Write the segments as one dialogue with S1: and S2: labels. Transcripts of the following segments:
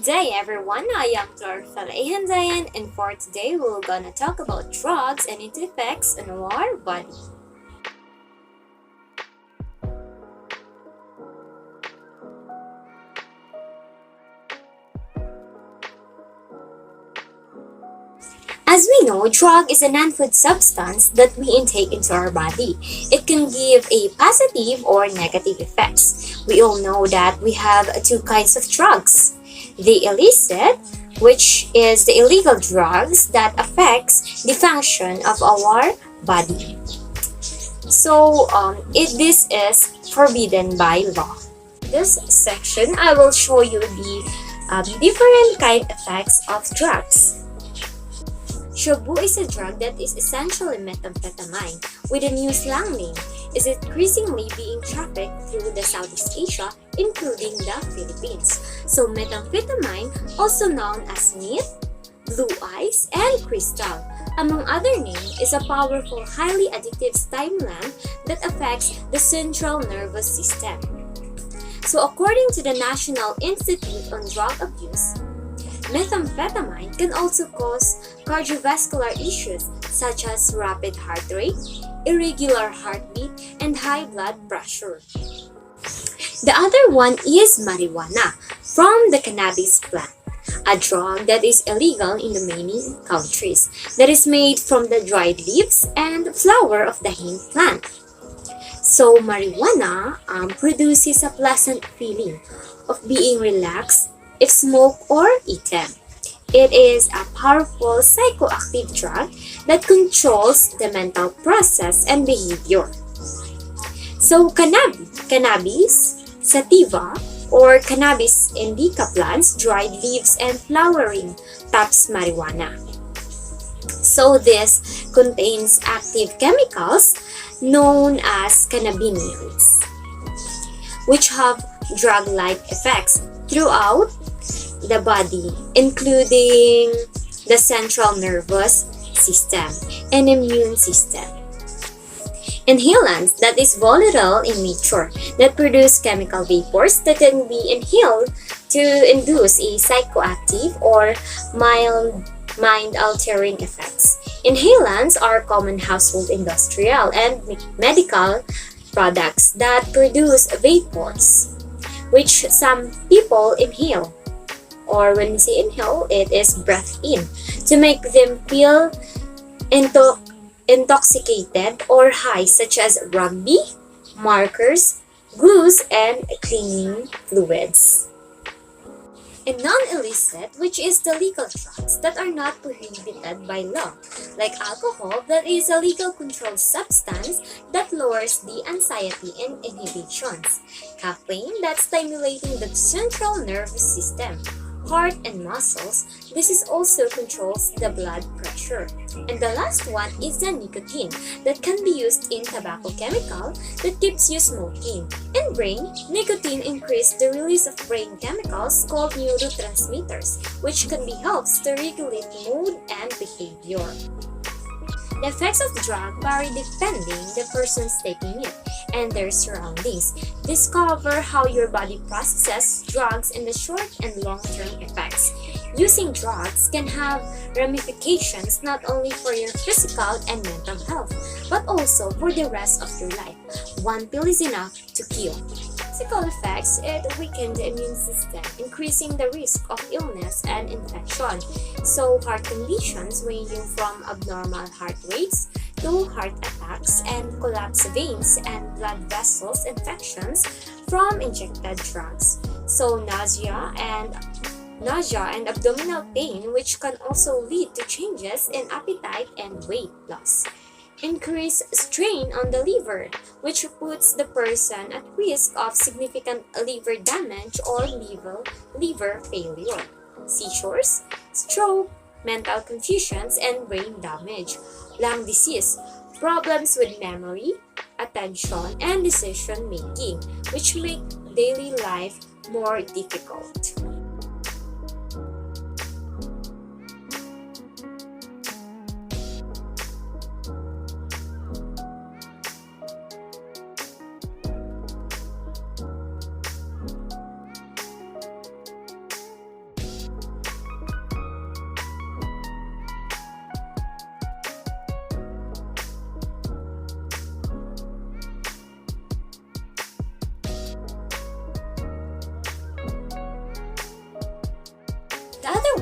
S1: Good day everyone, I am Chlorophyll Ahandayan and for today we're gonna talk about drugs and its effects on our body. As we know, drug is a non-food substance that we intake into our body. It can give a positive or negative effects. We all know that we have two kinds of drugs. The illicit, which is the illegal drugs that affects the function of our body. This is forbidden by law. This section, I will show you the different kind effects of drugs. Shobu is a drug that is essentially methamphetamine, with a new slang name, is increasingly being trafficked through the Southeast Asia, including the Philippines. So methamphetamine, also known as meth, blue ice, and crystal, among other names, is a powerful, highly addictive stimulant that affects the central nervous system. So according to the National Institute on Drug Abuse, methamphetamine can also cause cardiovascular issues such as rapid heart rate, irregular heartbeat, and high blood pressure. The other one is marijuana from the cannabis plant, a drug that is illegal in the many countries, that is made from the dried leaves and flower of the hemp plant. So marijuana produces a pleasant feeling of being relaxed if smoked or eaten. It is a powerful psychoactive drug that controls the mental process and behavior. So cannabis, sativa, or cannabis indica plants, dried leaves and flowering tops marijuana. So this contains active chemicals known as cannabinoids, which have drug-like effects throughout the body, including the central nervous system and immune system. Inhalants, that is volatile in nature, that produce chemical vapors that can be inhaled to induce a psychoactive or mild mind-altering effects. Inhalants are common household, industrial, and medical products that produce vapors, which some people inhale, or when we say inhale, it is breath in, to make them feel intoxicated or high, such as rugby, markers, glues, and cleaning fluids. And non-illicit, which is the legal drugs that are not prohibited by law, like alcohol, that is a legal controlled substance that lowers the anxiety and inhibitions, caffeine, that's stimulating the central nervous system, heart and muscles, this is also controls the blood pressure. And the last one is the nicotine that can be used in tobacco chemical that keeps you smoking. In brain, nicotine increases the release of brain chemicals called neurotransmitters, which can be helps to regulate mood and behavior. The effects of the drug vary depending the person's taking it and their surroundings. Discover how your body processes drugs and the short and long-term effects. Using drugs can have ramifications not only for your physical and mental health, but also for the rest of your life. One pill is enough to kill. Physical effects, it weakens the immune system, increasing the risk of illness and infection. So heart conditions ranging from abnormal heart rates to heart attacks and collapsed veins and blood vessels infections from injected drugs. So nausea and abdominal pain, which can also lead to changes in appetite and weight loss. Increased strain on the liver, which puts the person at risk of significant liver damage or liver failure. Seizures, stroke, mental confusions, and brain damage. Lung disease, problems with memory, attention, and decision making, which make daily life more difficult.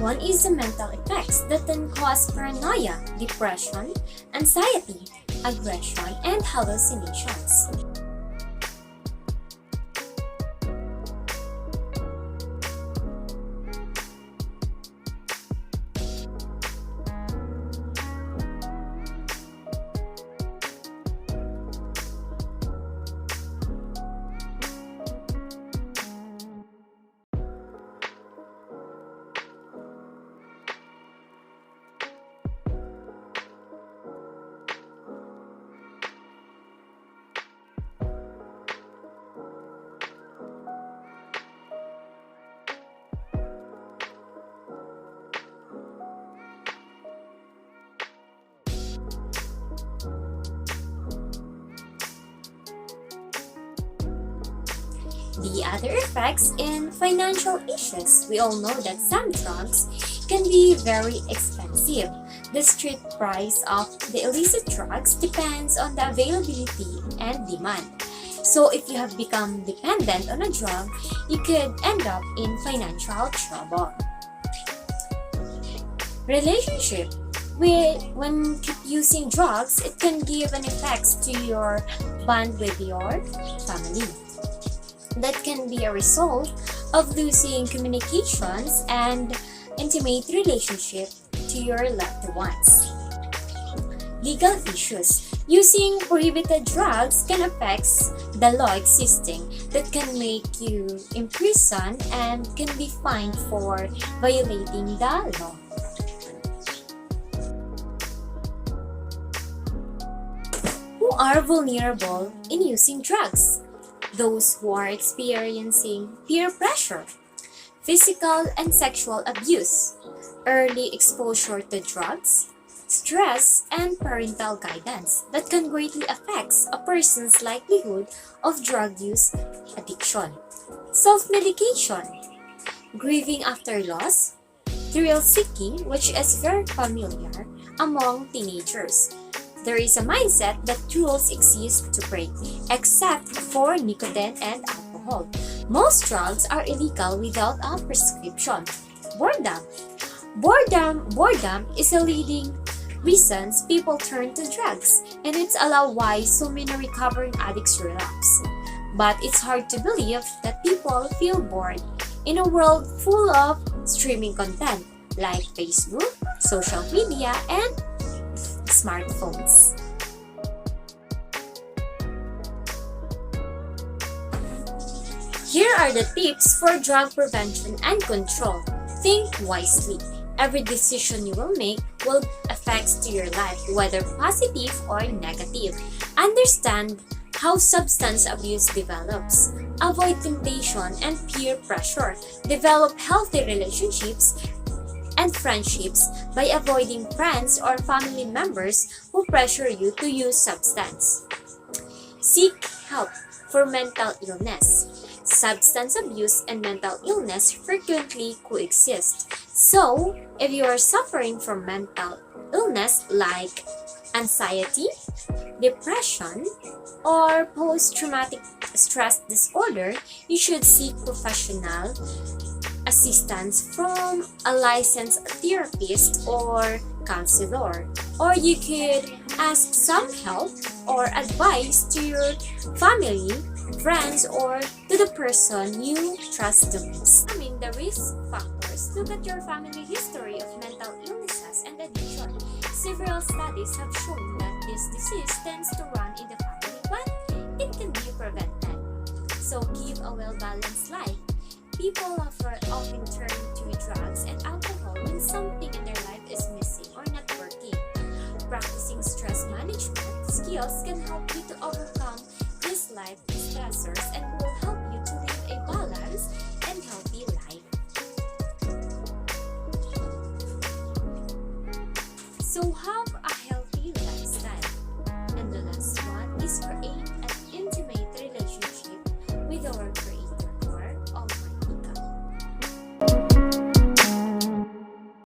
S1: one is the mental effects that can cause paranoia, depression, anxiety, aggression, and hallucinations. The other effects in financial issues. We all know that some drugs can be very expensive. The street price of the illicit drugs depends on the availability and demand. So if you have become dependent on a drug, you could end up in financial trouble. Relationship. When keep using drugs, it can give an effect to your bond with your family. That can be a result of losing communications and intimate relationship to your loved ones. Legal issues. Using prohibited drugs can affect the law existing that can make you imprisoned and can be fined for violating the law. Who are vulnerable in using drugs? Those who are experiencing peer pressure, physical and sexual abuse, early exposure to drugs, stress, and parental guidance that can greatly affect a person's likelihood of drug use addiction. Self-medication, grieving after loss, thrill-seeking, which is very familiar among teenagers. There is a mindset that rules exist to break, except for nicotine and alcohol. Most drugs are illegal without a prescription. Boredom. Boredom is a leading reason people turn to drugs, and it's allowed why so many recovering addicts relapse. But it's hard to believe that people feel bored in a world full of streaming content like Facebook, social media, and smartphones. Here are the tips for drug prevention and control. Think wisely. Every decision you will make will affect your life, whether positive or negative. Understand how substance abuse develops. Avoid temptation and peer pressure. Develop healthy relationships and friendships by avoiding friends or family members who pressure you to use substance. Seek help for mental illness. Substance abuse and mental illness frequently coexist. So, if you are suffering from mental illness like anxiety, depression, or post-traumatic stress disorder, you should seek professional assistance from a licensed therapist or counselor. Or you could ask some help or advice to your family, friends, or to the person you trust the most. Examine the risk factors. Look at your family history of mental illnesses and addiction. Several studies have shown that this disease tends to run in the family, but it can be prevented. So keep a well-balanced life. People often turn to drugs and alcohol when something in their life is missing or not working. Practicing stress management skills can help you to overcome these life stressors and will help you to live a balanced and healthy life. So how